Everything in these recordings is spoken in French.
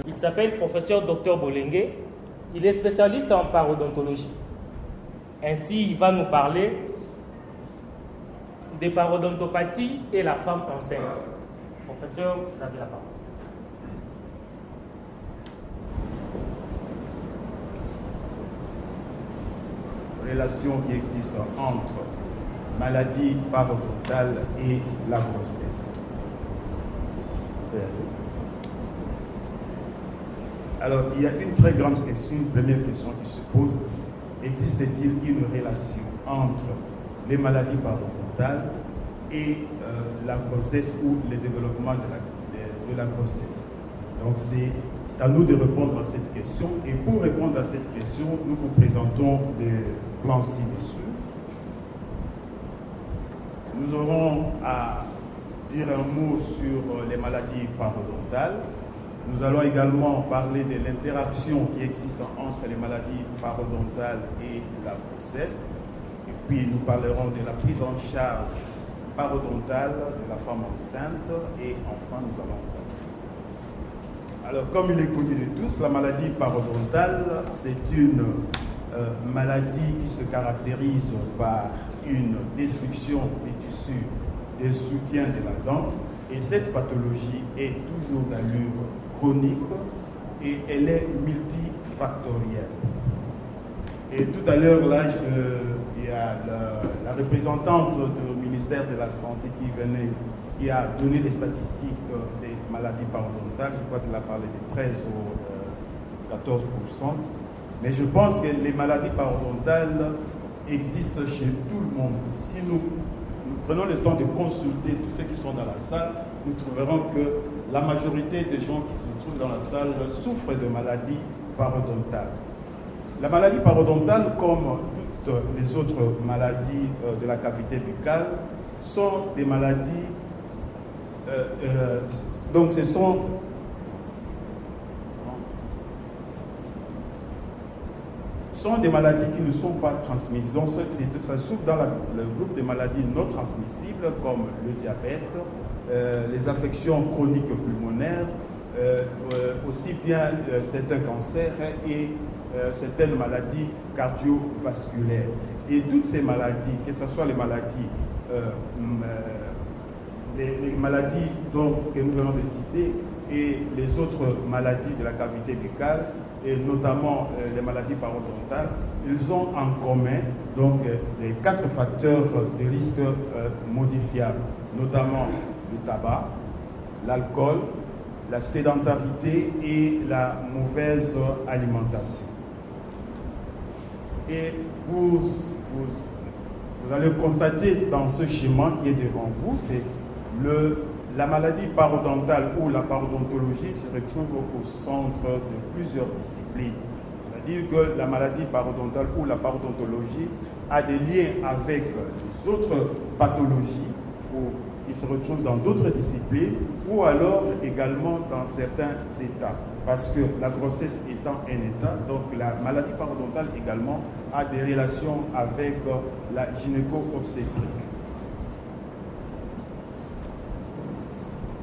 Il s'appelle professeur Dr Bolengue. Il est spécialiste en parodontologie. Ainsi, il va nous parler des parodontopathie et la femme enceinte. Professeur, vous avez la parole. Relation qui existe entre maladie parodontale et la grossesse. Alors, il y a une très grande question, une première question qui se pose. Existe-t-il une relation entre les maladies parodontales et la grossesse ou le développement de la grossesse? Donc, c'est à nous de répondre à cette question. Et pour répondre à cette question, nous vous présentons le plan ci-dessus. Nous aurons à dire un mot sur les maladies parodontales. Nous allons également parler de l'interaction qui existe entre les maladies parodontales et la grossesse. Et puis nous parlerons de la prise en charge parodontale de la femme enceinte. Et enfin, nous allons continuer. Alors, comme il est connu de tous, la maladie parodontale, c'est une maladie qui se caractérise par une destruction des tissus des soutiens de la dent. Et cette pathologie est toujours d'allure chronique et elle est multifactorielle. Et tout à l'heure, là, il y a la représentante du ministère de la Santé qui a donné les statistiques des maladies parodontales. Je crois qu'elle a parlé de 13 ou 14%. Mais je pense que les maladies parodontales existent chez tout le monde. Si nous prenons le temps de consulter tous ceux qui sont dans la salle, nous trouverons que la majorité des gens qui se trouvent dans la salle souffrent de maladies parodontales. La maladie parodontale, comme toutes les autres maladies de la cavité buccale, sont des maladies, donc ce sont des maladies qui ne sont pas transmises. Donc ça s'ouvre dans le groupe des maladies non transmissibles comme le diabète, les affections chroniques pulmonaires, aussi bien certains cancers et certaines maladies cardiovasculaires. Et toutes ces maladies, que ce soit les maladies donc, que nous venons de citer et les autres maladies de la cavité buccale, et notamment les maladies parodontales, ils ont en commun donc les 4 facteurs de risque modifiables, notamment le tabac, l'alcool, la sédentarité et la mauvaise alimentation. Et vous allez constater dans ce schéma qui est devant vous, c'est la maladie parodontale ou la parodontologie se retrouve au centre de plusieurs disciplines. C'est-à-dire que la maladie parodontale ou la parodontologie a des liens avec les autres pathologies qui se retrouvent dans d'autres disciplines ou alors également dans certains états. Parce que la grossesse étant un état, donc la maladie parodontale également a des relations avec la gynéco-obstétrique.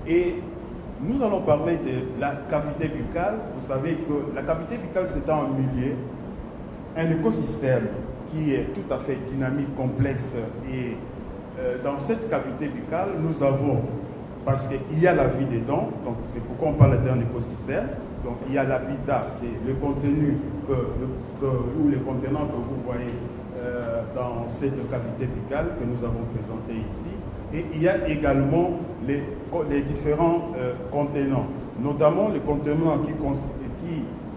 Et nous allons parler de la cavité buccale. Vous savez que la cavité buccale, c'est un milieu, un écosystème qui est tout à fait dynamique, complexe. Et dans cette cavité buccale, nous avons, parce qu'il y a la vie des dents, donc c'est pourquoi on parle d'un écosystème. Donc il y a l'habitat, c'est le contenu ou les contenants que vous voyez dans cette cavité buccale que nous avons présenté ici. Et il y a également les différents contenants, notamment le contenant qui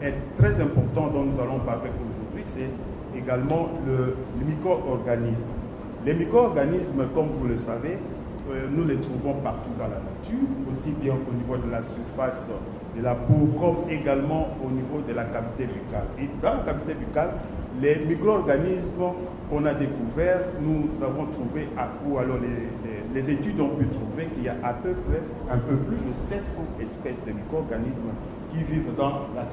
est très important dont nous allons parler aujourd'hui, c'est également le micro-organisme. Les micro-organismes, comme vous le savez, nous les trouvons partout dans la nature, aussi bien au niveau de la surface de la peau, comme également au niveau de la cavité buccale. Et dans la cavité buccale, les micro-organismes qu'on a découverts, nous avons trouvé, ou alors les études ont pu trouver qu'il y a à peu près un peu plus de 700 espèces de micro-organismes qui vivent dans la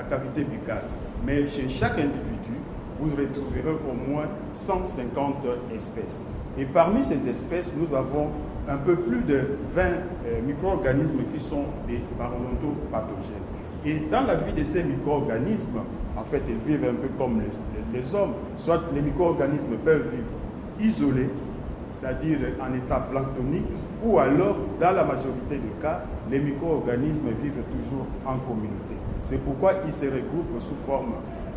cavité buccale. Mais chez chaque individu, vous retrouverez au moins 150 espèces. Et parmi ces espèces, nous avons un peu plus de 20 micro-organismes qui sont des parodontopathogènes. Et dans la vie de ces micro-organismes, en fait, ils vivent un peu comme les hommes. Soit les micro-organismes peuvent vivre isolés, c'est-à-dire en état planctonique, ou alors, dans la majorité des cas, les micro-organismes vivent toujours en communauté. C'est pourquoi ils se regroupent sous forme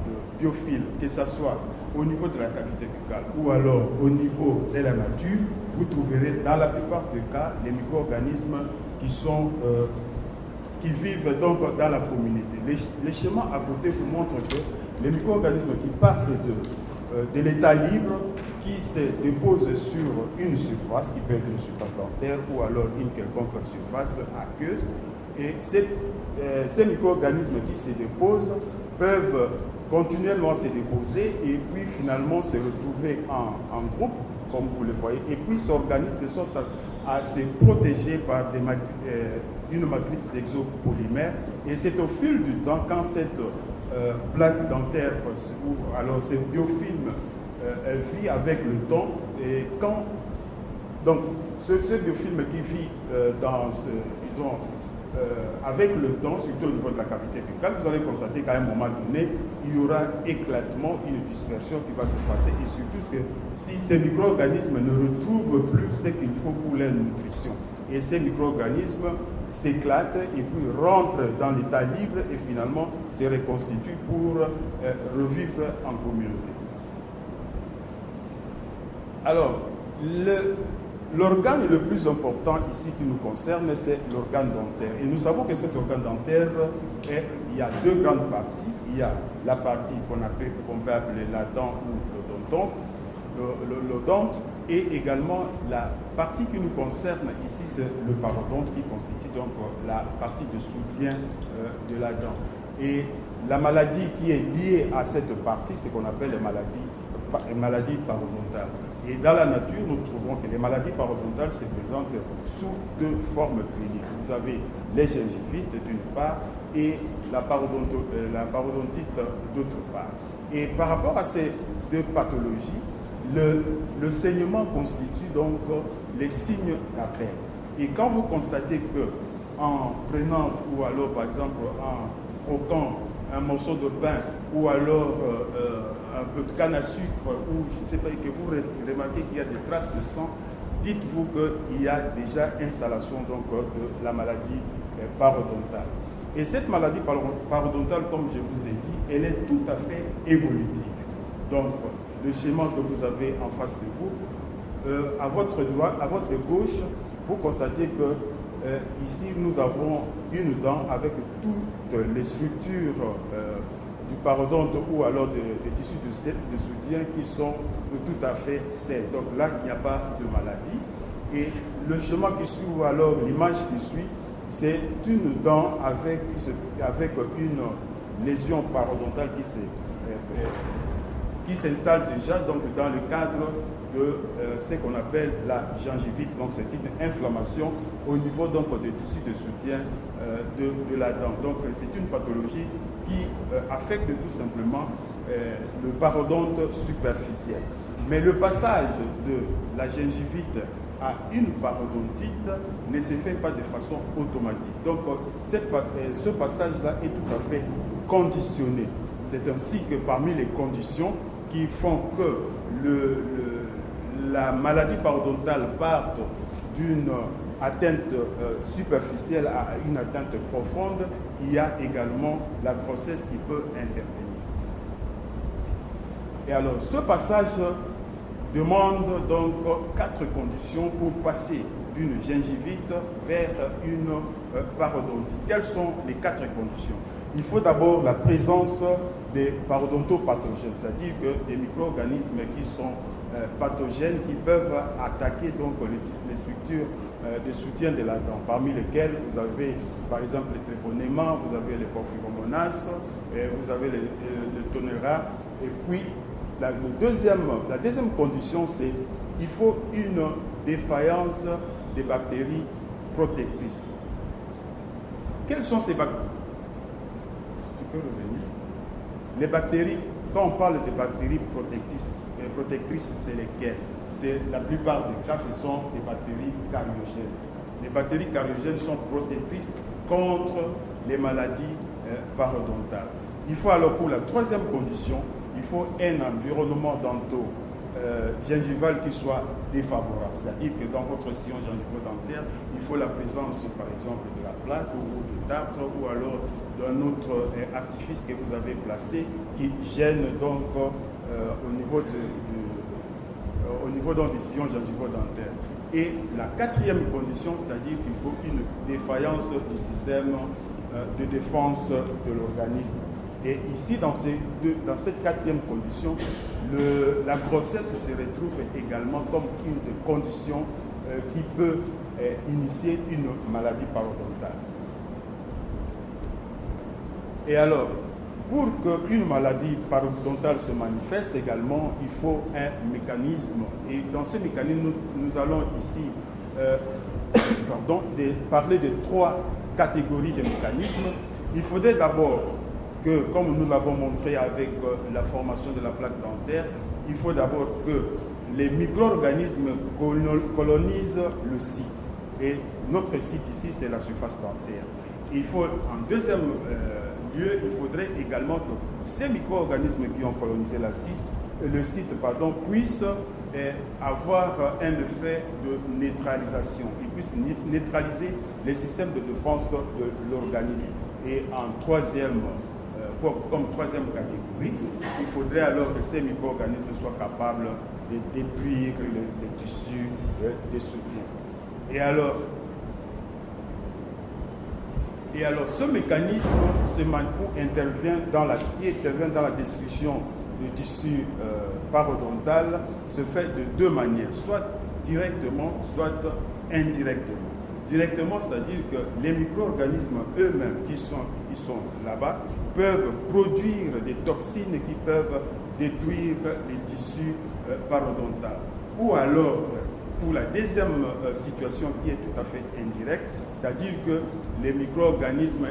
de biophiles, que ce soit au niveau de la cavité buccale ou alors au niveau de la nature. Vous trouverez dans la plupart des cas les micro-organismes qui vivent donc dans la communauté. Les schémas à côté vous montrent que les micro-organismes qui partent de l'état libre, qui se déposent sur une surface, qui peut être une surface dentaire ou alors une quelconque surface aqueuse, et ces micro-organismes qui se déposent peuvent continuellement se déposer et puis finalement se retrouver en groupe, comme vous le voyez, et puis s'organisent de sorte à se protéger par une matrice d'exopolymères. Et c'est au fil du temps, quand cette plaque dentaire ou alors ce biofilm vit avec le temps, et quand donc ce biofilm qui vit avec le temps, surtout au niveau de la cavité buccale, vous allez constater qu'à un moment donné, il y aura éclatement, une dispersion qui va se passer, et surtout que si ces micro-organismes ne retrouvent plus ce qu'il faut pour leur nutrition, et ces micro-organismes s'éclatent et puis rentrent dans l'état libre et finalement se reconstituent pour revivre en communauté. Alors, l'organe le plus important ici qui nous concerne, c'est l'organe dentaire. Et nous savons que cet organe dentaire, il y a deux grandes parties. Il y a la partie qu'on peut appeler la dent ou l'odonte, et également la partie qui nous concerne ici, c'est le parodonte qui constitue donc la partie de soutien de la dent. Et la maladie qui est liée à cette partie, c'est ce qu'on appelle les maladies parodontales. Et dans la nature, nous trouvons que les maladies parodontales se présentent sous deux formes cliniques. Vous avez les gingivites d'une part et la parodontite d'autre part. Et par rapport à ces deux pathologies, le saignement constitue donc les signes d'appel. Et quand vous constatez que en prenant ou alors par exemple en croquant un morceau de pain ou alors un peu de canne à sucre ou je ne sais pas, que vous remarquez qu'il y a des traces de sang, dites-vous qu'il y a déjà installation donc de la maladie parodontale. Et cette maladie parodontale, comme je vous ai dit, elle est tout à fait évolutive. Donc, le schéma que vous avez en face de vous, à votre gauche, vous constatez que ici, nous avons une dent avec toutes les structures du parodonte ou alors des tissus de soutien qui sont tout à fait sains. Donc là, il n'y a pas de maladie. Et le schéma qui suit, ou alors l'image qui suit, c'est une dent avec une lésion parodontale qui s'installe déjà donc, dans le cadre de ce qu'on appelle la gingivite. Donc c'est une inflammation au niveau donc, des tissus de soutien de la dent. Donc c'est une pathologie qui affecte tout simplement le parodonte superficiel. Mais le passage de la gingivite à une parodontite ne se fait pas de façon automatique. Donc ce passage-là est tout à fait conditionné. C'est ainsi que parmi les conditions qui font que la maladie parodontale parte d'une atteinte superficielle à une atteinte profonde, il y a également la grossesse qui peut intervenir. Et alors, ce passage demande donc 4 conditions pour passer d'une gingivite vers une parodontite. Quelles sont les 4 conditions? Il faut d'abord la présence des parodontopathogènes, c'est-à-dire que des micro-organismes qui sont pathogènes qui peuvent attaquer donc les structures de soutien de la dent, parmi lesquelles vous avez par exemple les tréponémas, vous avez les porphyromonas, vous avez le tonera, et puis la deuxième condition, c'est qu'il faut une défaillance des bactéries protectrices. Quelles sont ces bactéries? Tu peux revenir. Les bactéries, quand on parle de bactéries protectrices, c'est lesquelles? C'est la plupart des cas, ce sont des bactéries cariogènes. Les bactéries cariogènes sont protectrices contre les maladies parodontal. Il faut alors, pour la troisième condition, il faut un environnement dento-gingival qui soit défavorable. C'est-à-dire que dans votre sillon gingivo-dentaire, il faut la présence, par exemple, de la plaque ou de tartre ou alors d'un autre artifice que vous avez placé qui gêne donc au niveau du sillon gingivo-dentaire. Et la quatrième condition, c'est-à-dire qu'il faut une défaillance du système de défense de l'organisme. Et ici, dans cette quatrième condition, la grossesse se retrouve également comme une des conditions qui peut initier une maladie parodontale. Et alors, pour qu'une maladie parodontale se manifeste également, il faut un mécanisme. Et dans ce mécanisme, nous allons ici parler de trois catégories de mécanismes. Il faudrait d'abord que, comme nous l'avons montré avec la formation de la plaque dentaire, il faut d'abord que les micro-organismes colonisent le site. Et notre site ici, c'est la surface dentaire. Il faut, en deuxième lieu, il faudrait également que ces micro-organismes qui ont colonisé le site puissent avoir un effet de neutralisation. Ils puissent neutraliser les systèmes de défense de l'organisme. Et en comme troisième catégorie, il faudrait alors que ces micro-organismes soient capables de détruire les tissus de soutien. Et alors, ce mécanisme intervient dans la destruction du tissu parodontal se fait de deux manières, soit directement, soit indirectement. Directement, c'est-à-dire que les micro-organismes eux-mêmes qui sont là-bas peuvent produire des toxines qui peuvent détruire les tissus parodontaux. Ou alors, pour la deuxième situation qui est tout à fait indirecte, c'est-à-dire que les micro-organismes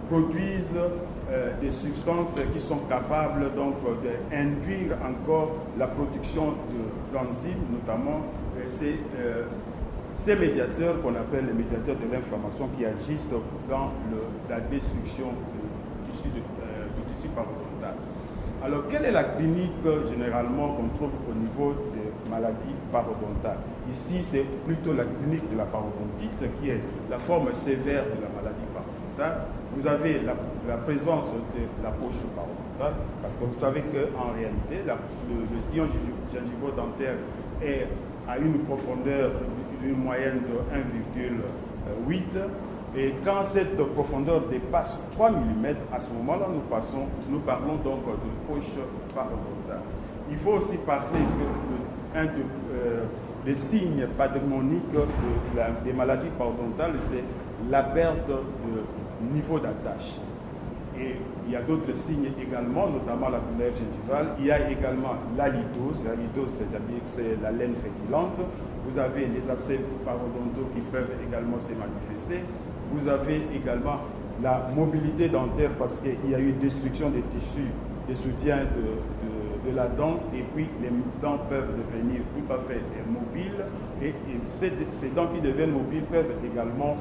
produisent des substances qui sont capables donc d'induire encore la production d'enzymes, notamment ces médiateurs qu'on appelle les médiateurs de l'inflammation qui agissent dans la destruction du tissu parodontal. Alors, quelle est la clinique généralement qu'on trouve au niveau des maladies parodontales? Ici, c'est plutôt la clinique de la parodontite qui est la forme sévère de la maladie parodontale. Vous avez la présence de la poche parodontale, parce que vous savez qu'en réalité, le sillon gingivo-dentaire a une profondeur d'une moyenne de 1,8. Et quand cette profondeur dépasse 3 mm, à ce moment-là, nous parlons donc de poche parodontale. Il faut aussi parler des signes pathognomoniques des maladies parodontales, c'est la perte de niveau d'attache. Et il y a d'autres signes également, notamment la douleur gingivale. Il y a également l'halitose. L'halitose, c'est-à-dire que c'est la laine fétilante. Vous avez les abcès parodontaux qui peuvent également se manifester. Vous avez également la mobilité dentaire parce qu'il y a eu destruction des tissus, des soutiens de la dent, et puis les dents peuvent devenir tout à fait mobiles. Et ces dents qui deviennent mobiles peuvent également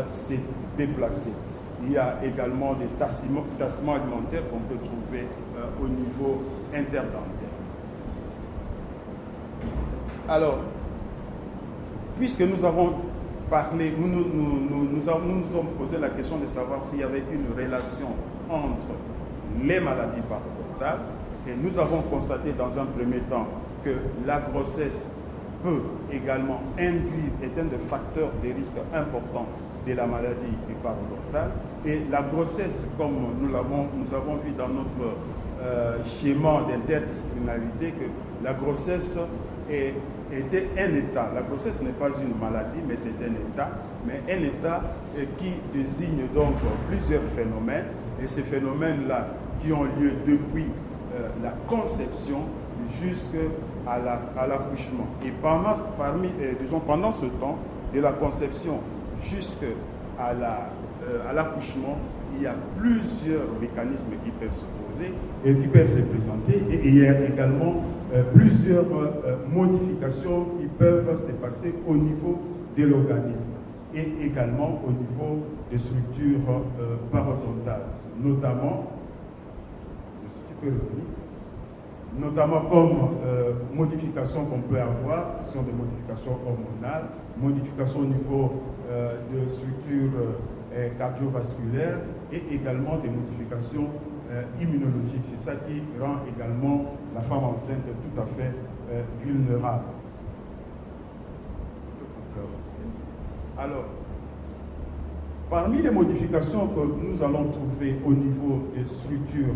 se déplacer. Il y a également des tassements alimentaires qu'on peut trouver au niveau interdentaire. Alors, puisque nous avons parlé, nous nous sommes posé la question de savoir s'il y avait une relation entre les maladies parodontales, et nous avons constaté dans un premier temps que la grossesse peut également induire, est un des facteurs de risque importants de la maladie parodontale. Et la grossesse, comme nous avons vu dans notre schéma d'interdisciplinarité, que la grossesse était un état. La grossesse n'est pas une maladie, mais c'est un état. Mais un état qui désigne donc plusieurs phénomènes. Et ces phénomènes-là qui ont lieu depuis la conception jusqu'à l'accouchement. Et pendant ce temps, de la conception jusqu'à l'accouchement, il y a plusieurs mécanismes qui peuvent se poser et qui peuvent se présenter. Et il y a également plusieurs modifications qui peuvent se passer au niveau de l'organisme. et également au niveau des structures parodontales, notamment comme modifications qu'on peut avoir, qui sont des modifications hormonales, modifications au niveau de structures cardiovasculaires et également des modifications immunologiques. C'est ça qui rend également la femme enceinte tout à fait vulnérable. Alors, parmi les modifications que nous allons trouver au niveau des structures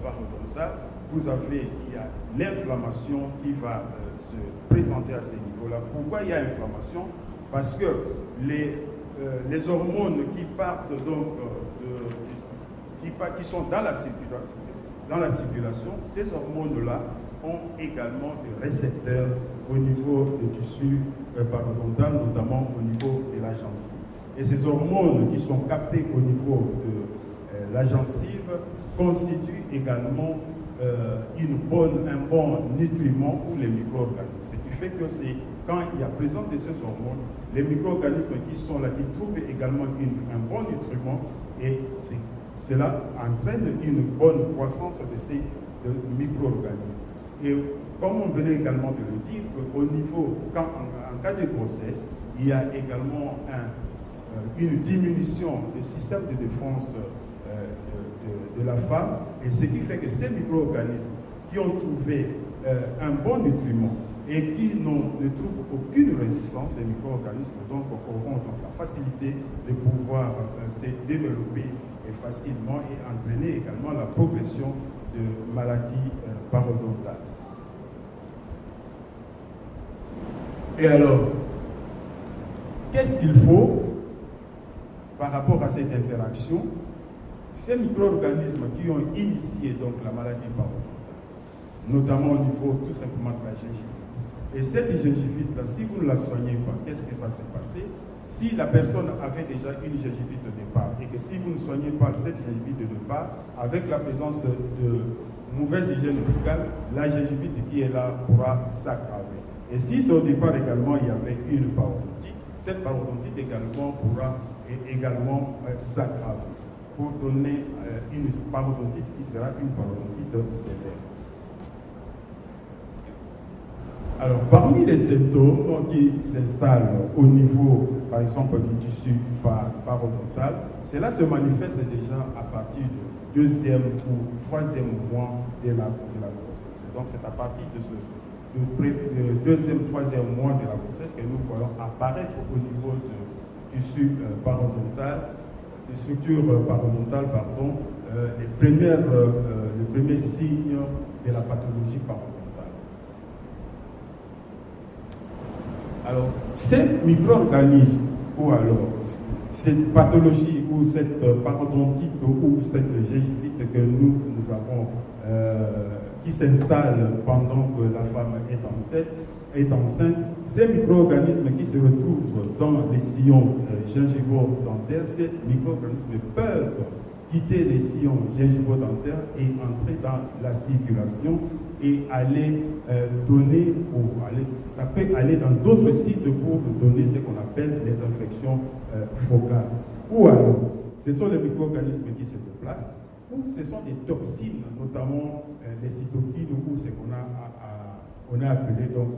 parodontales, vous avez, il y a l'inflammation qui va se présenter à ces niveaux-là. Pourquoi il y a inflammation? Parce que les hormones qui partent donc qui sont dans la circulation, ces hormones-là ont également des récepteurs au niveau du tissu parodontal, notamment au niveau de la gencive. Et ces hormones qui sont captées au niveau de la gencive constituent également un bon nutriment pour les micro-organismes. Ce qui fait que c'est quand il y a présence de ces hormones, les micro-organismes qui sont là, qui trouvent également un bon nutriment, et cela entraîne une bonne croissance de ces micro-organismes. Et comme on venait également de le dire, au niveau, en cas de grossesse, il y a également une diminution du système de défense de la femme, et ce qui fait que ces micro-organismes qui ont trouvé un bon nutriment et qui ne trouvent aucune résistance, ces micro-organismes donc auront donc la facilité de pouvoir se développer facilement et entraîner également la progression de maladies parodontales. Et alors, qu'est-ce qu'il faut par rapport à cette interaction? Ces micro-organismes qui ont initié donc la maladie parodontale, notamment au niveau tout simplement de la gingivite. Et cette gingivite-là, si vous ne la soignez pas, qu'est-ce qui va se passer? Si la personne avait déjà une gingivite de départ et que si vous ne soignez pas cette gingivite de départ, avec la présence de mauvaise hygiène buccale, la gingivite qui est là pourra s'aggraver. Et si au départ également il y avait une parodontite, cette parodontite également pourra également s'aggraver pour donner une parodontite qui sera une parodontite sévère. Alors, parmi les symptômes qui s'installent au niveau, par exemple, du tissu parodontal, cela se manifeste déjà à partir du deuxième ou troisième mois de la grossesse. Donc, c'est à partir de ce deuxième, troisième mois de la grossesse que nous voyons apparaître au niveau du tissu parodontal, des structures parodontales, pardon, les premiers signes de la pathologie parodontale. Alors, ces micro-organismes, ou alors cette pathologie, ou cette parodontite, ou cette gingivite que nous avons, qui s'installe pendant que la femme est enceinte, ces micro-organismes qui se retrouvent dans les sillons gingivaux-dentaires, ces micro-organismes peuvent quitter les sillons gingivaux-dentaires et entrer dans la circulation et aller donner, ça peut aller dans d'autres sites pour donner ce qu'on appelle les infections focales. Ou alors, ce sont les micro-organismes qui se déplacent, ou ce sont des toxines, notamment les cytokines, ou ce qu'on a appelé donc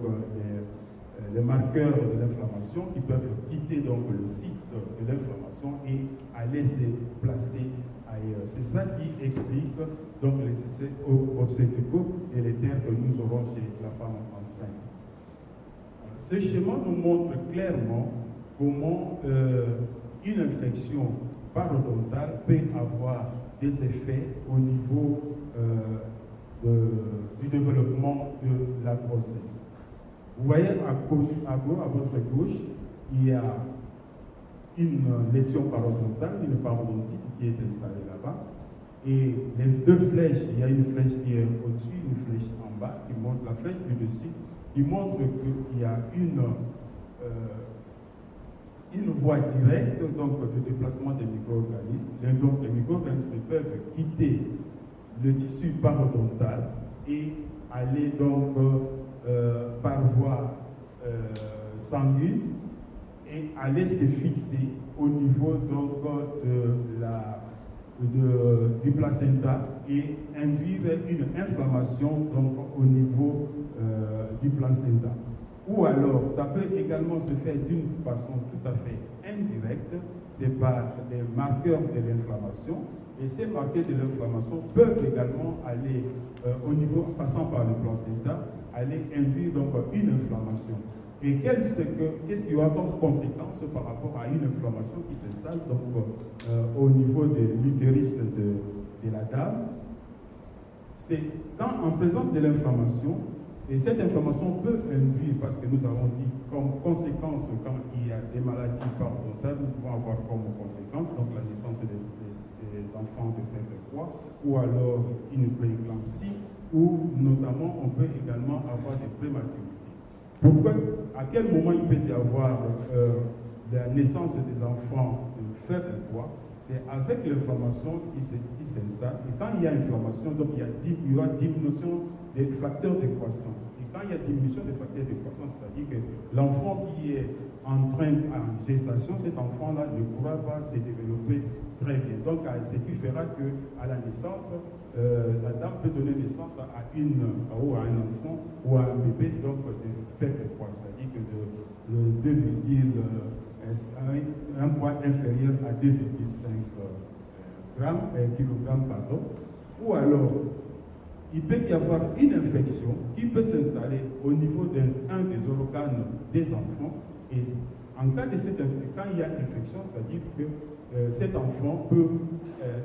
les marqueurs de l'inflammation qui peuvent quitter donc le site de l'inflammation et aller se placer ailleurs. C'est ça qui explique donc les essais obstétricaux délétères que nous aurons chez la femme enceinte. Ce schéma nous montre clairement comment une infection parodontale peut avoir des effets au niveau du développement de la grossesse. Vous voyez à votre gauche, il y a une lésion parodontale, une parodontite qui est installée là-bas. Et les deux flèches, il y a une flèche qui est au-dessus, une flèche en bas, qui montre la flèche du dessus, qui montre qu'il y a une voie directe donc, de déplacement des micro-organismes. Donc les micro-organismes peuvent quitter le tissu parodontal et aller donc par voie sanguine et aller se fixer au niveau donc, du placenta et induire une inflammation donc, au niveau du placenta. Ou alors, ça peut également se faire d'une façon tout à fait indirecte, c'est par des marqueurs de l'inflammation. Et ces marqueurs de l'inflammation peuvent également aller au niveau, passant par le placenta, aller induire donc une inflammation. Et qu'est-ce qu'il y aura comme conséquence par rapport à une inflammation qui s'installe donc au niveau de l'utérus de la dame? C'est quand en présence de l'inflammation, et cette inflammation peut induire, parce que nous avons dit comme conséquence, quand il y a des maladies parodontales, nous pouvons avoir comme conséquence donc la naissance des enfants de faible poids, ou alors une prééclampsie, ou notamment on peut également avoir des prématurités. Pourquoi, à quel moment il peut y avoir la naissance des enfants de faible poids? C'est avec l'inflammation qui s'installe. Et quand il y a inflammation, donc il y aura diminution des facteurs de croissance. Et quand il y a diminution des facteurs de croissance, c'est-à-dire que l'enfant qui est en gestation, cet enfant-là ne pourra pas se développer très bien. Donc, ce qui fera qu'à la naissance, la dame peut donner naissance à un enfant ou à un bébé donc de faible poids, c'est-à-dire que un poids inférieur à 2,5 kg, ou alors il peut y avoir une infection qui peut s'installer au niveau d'un des organes des enfants. Et en cas de cette infection, quand il y a infection, c'est-à-dire que cet enfant peut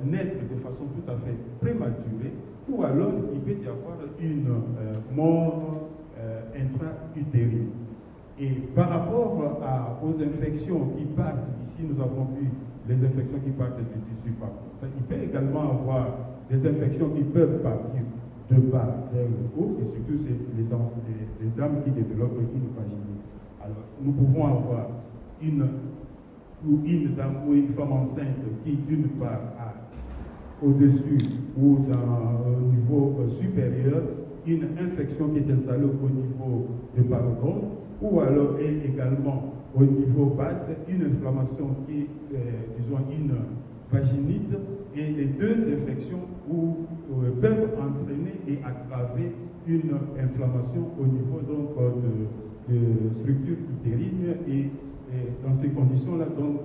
naître de façon tout à fait prématurée, ou alors il peut y avoir une mort intra-utérine. Et par rapport aux infections qui partent, ici nous avons vu les infections qui partent du tissu parodontal, il peut également avoir des infections qui peuvent partir de bas vers le haut, c'est surtout les dames qui développent une vaginite. Alors nous pouvons avoir une dame ou une femme enceinte qui d'une part a au-dessus ou au niveau supérieur une infection qui est installée au niveau du parodonte, ou alors également au niveau basse, une inflammation qui est, disons, une vaginite, et les deux infections peuvent entraîner et aggraver une inflammation au niveau donc, de structure utérine, et dans ces conditions-là, donc,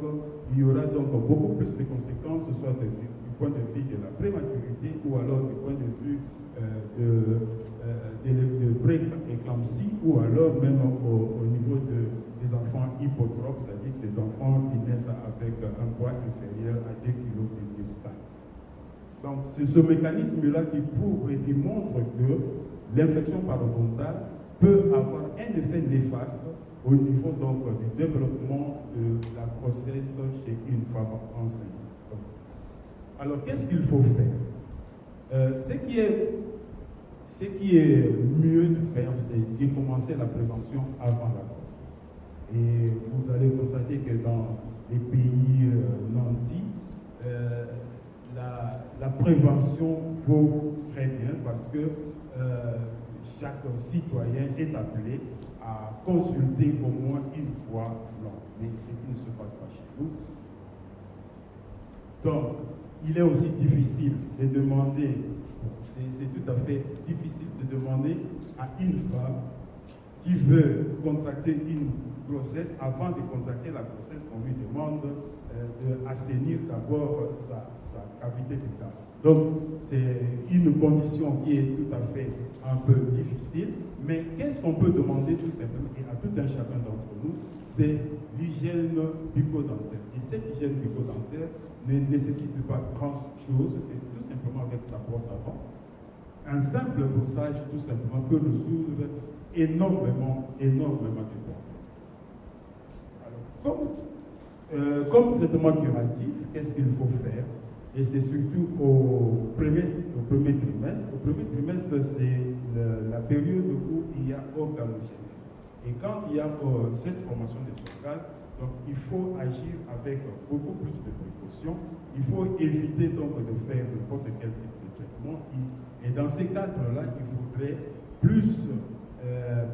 il y aura donc beaucoup plus de conséquences, soit du point de vue de la prématurité ou alors du point de vue de pré-éclampsie, ou alors même au niveau des enfants hypotropes, c'est-à-dire des enfants qui naissent avec un poids inférieur à 2,5 kg. Donc c'est ce mécanisme-là qui montre que l'infection parodontale peut avoir un effet néfaste au niveau donc, du développement de la grossesse chez une femme enceinte. Alors qu'est-ce qu'il faut faire? Ce qui est mieux de faire, c'est de commencer la prévention avant la grossesse. Et vous allez constater que dans les pays nantis, la prévention vaut très bien, parce que chaque citoyen est appelé à consulter au moins une fois l'an. Mais ce qui ne se passe pas chez nous. Donc, il est aussi difficile de demander, c'est tout à fait difficile de demander à une femme qui veut contracter une grossesse, avant de contracter la grossesse, qu'on lui demande d'assainir d'abord sa cavité buccale. Donc, c'est une condition qui est tout à fait un peu difficile, mais qu'est-ce qu'on peut demander tout simplement, et à tout un chacun d'entre nous, c'est l'hygiène bucco-dentaire. Et cette hygiène bucco-dentaire ne nécessite pas grand-chose, c'est tout simplement avec sa brosse à dents. Un simple brossage, tout simplement, peut résoudre énormément de problèmes. Alors, comme traitement curatif, qu'est-ce qu'il faut faire? Et c'est surtout au premier trimestre. Au premier trimestre, c'est la période où il y a organogénèse. Et quand il y a cette formation des organes, donc il faut agir avec beaucoup plus de précautions. Il faut éviter donc de faire n'importe quel type de traitement. Et dans ces cadres-là, il faudrait plus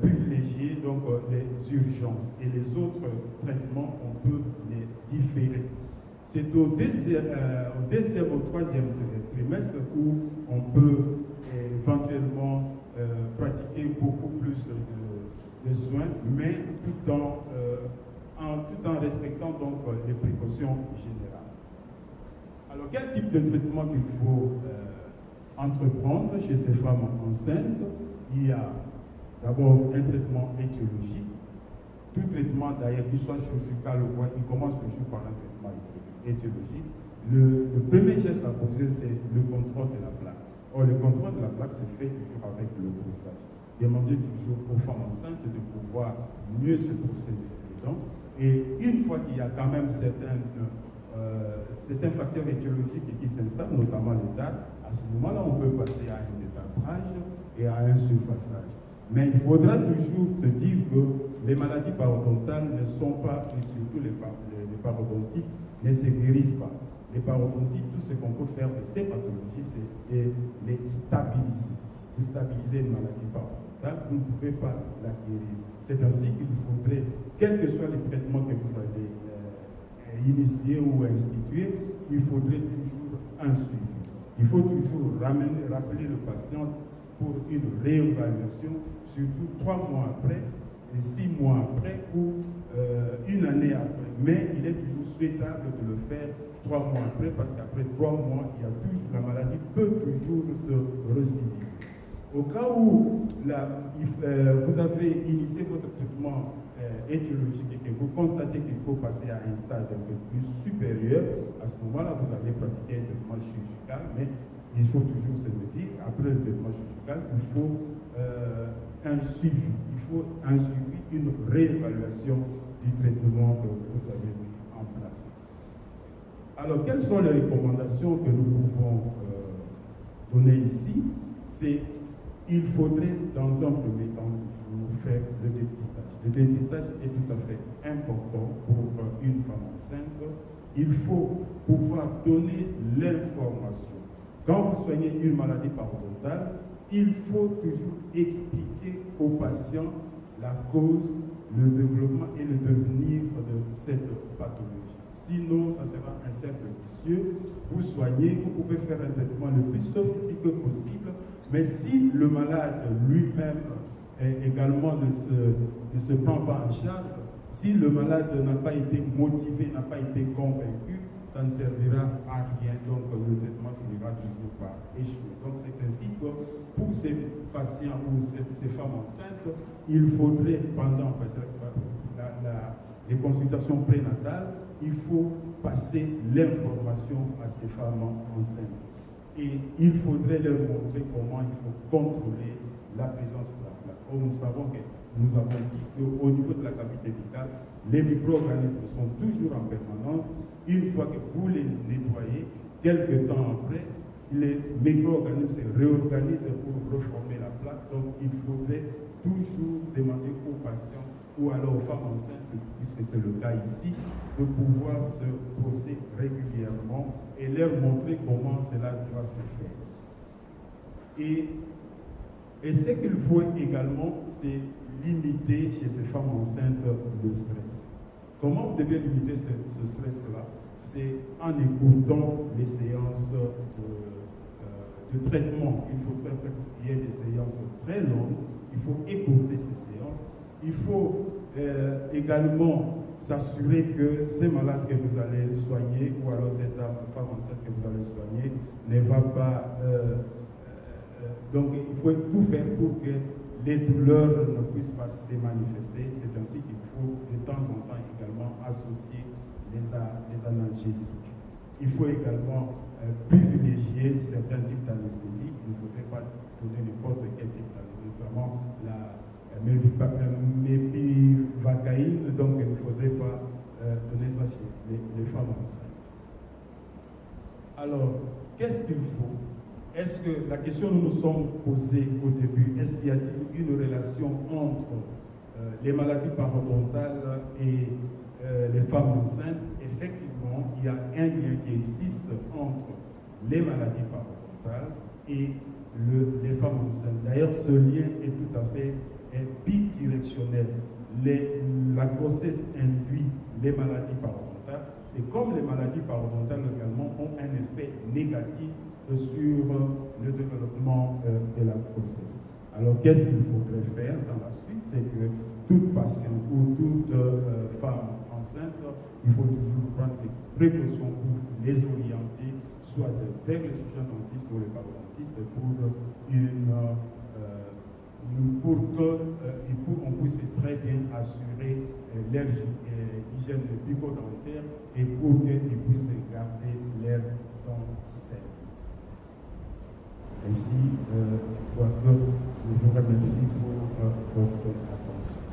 privilégier donc, les urgences et les autres traitements, on peut les différer. C'est au troisième trimestre où on peut éventuellement pratiquer beaucoup plus de soins, mais tout en respectant donc les précautions générales. Alors, quel type de traitement qu'il faut entreprendre chez ces femmes enceintes? Il y a d'abord un traitement étiologique. Tout traitement d'ailleurs, qu'il soit chirurgical ou quoi, il commence toujours par un traitement étiologique. Le premier geste à poser, c'est le contrôle de la plaque. Or, le contrôle de la plaque se fait toujours avec le brossage. Demandez toujours aux femmes enceintes de pouvoir mieux se brosser les dents. Et une fois qu'il y a quand même certains facteurs étiologiques qui s'installent, notamment l'état, à ce moment-là, on peut passer à un détartrage et à un surfaçage. Mais il faudra toujours se dire que les maladies parodontales ne sont pas, et surtout les parodontiques, ne se guérissent pas. Les parodontiques, tout ce qu'on peut faire de ces pathologies, c'est de les stabiliser. Vous stabilisez une maladie parodontale, vous ne pouvez pas la guérir. C'est ainsi qu'il faudrait, quels que soient les traitements que vous allez initier ou instituer, il faudrait toujours un suivi. Il faut toujours rappeler le patient pour une réévaluation, surtout 3 mois après, et 6 mois après ou une année après. Mais il est toujours souhaitable de le faire 3 mois après, parce qu'après 3 mois, la maladie peut toujours se recidiver. Au cas où vous avez initié votre traitement étiologique et que vous constatez qu'il faut passer à un stade un peu plus supérieur, à ce moment-là, vous allez pratiquer un traitement chirurgical, mais il faut toujours se dire, après le traitement chirurgical, il faut un suivi. Il faut un suivi, une réévaluation du traitement que vous avez mis en place. Alors, quelles sont les recommandations que nous pouvons donner ici? C'est il faudrait, dans un premier temps, toujours faire le dépistage. Le dépistage est tout à fait important pour une femme enceinte. Il faut pouvoir donner l'information. Quand vous soignez une maladie parodontale, il faut toujours expliquer aux patients la cause, le développement et le devenir de cette pathologie. Sinon, ça sera un cercle vicieux. Vous soignez, vous pouvez faire un traitement le plus sophistiqué possible, mais si le malade lui-même également ne se prend pas en charge, si le malade n'a pas été motivé, n'a pas été convaincu, ça ne servira à rien. Donc le traitement finira toujours par échouer. Donc c'est ainsi que pour ces patients ou ces femmes enceintes, il faudrait, pendant les consultations prénatales, il faut passer l'information à ces femmes enceintes. Et il faudrait leur montrer comment il faut contrôler la présence de la plaque. Or, nous savons que nous avons dit qu'au niveau de la cavité buccale, les micro-organismes sont toujours en permanence. Une fois que vous les nettoyez, quelques temps après, les micro-organismes se réorganisent pour reformer la plaque. Donc, il faudrait toujours demander aux patients ou alors aux femmes enceintes, puisque c'est le cas ici, de pouvoir se brosser régulièrement et leur montrer comment cela doit se faire. Et ce qu'il faut également, c'est limiter chez ces femmes enceintes le stress. Comment vous devez limiter ce stress-là? C'est en écoutant les séances de traitement. Il faudrait qu'il y ait des séances très longues. Il faut écouter ces séances. Il faut également s'assurer que ces malades que vous allez soigner, ou alors cette femme enceinte que vous allez soigner, ne va pas... donc il faut tout faire pour que les douleurs ne puissent pas se manifester. C'est ainsi qu'il faut de temps en temps également associer les analgésiques. Il faut également privilégier certains types d'anesthésie. Il ne faudrait pas donner n'importe quel type d'anesthésie, notamment la mépivacaïne, donc il ne faudrait pas donner ça chez les femmes enceintes. Alors, qu'est-ce qu'il faut? Est-ce que la question que nous nous sommes posée au début, est-ce qu'il y a une relation entre les maladies parodontales et les femmes enceintes? Effectivement, il y a un lien qui existe entre les maladies parodontales et les femmes enceintes. D'ailleurs, ce lien est tout à fait bidirectionnel. La grossesse induit les maladies parodontales. C'est comme les maladies parodontales également ont un effet négatif sur le développement de la grossesse. Alors, qu'est-ce qu'il faudrait faire dans la suite? C'est que toute patiente ou toute femme enceinte, il faut toujours prendre des précautions pour les orienter, soit vers le chirurgien dentiste ou le parodontiste, pour qu'on puisse très bien assurer leur hygiène bucco-dentaire et pour qu'ils puissent garder leurs dents saines. Ainsi, je vous remercie pour votre attention.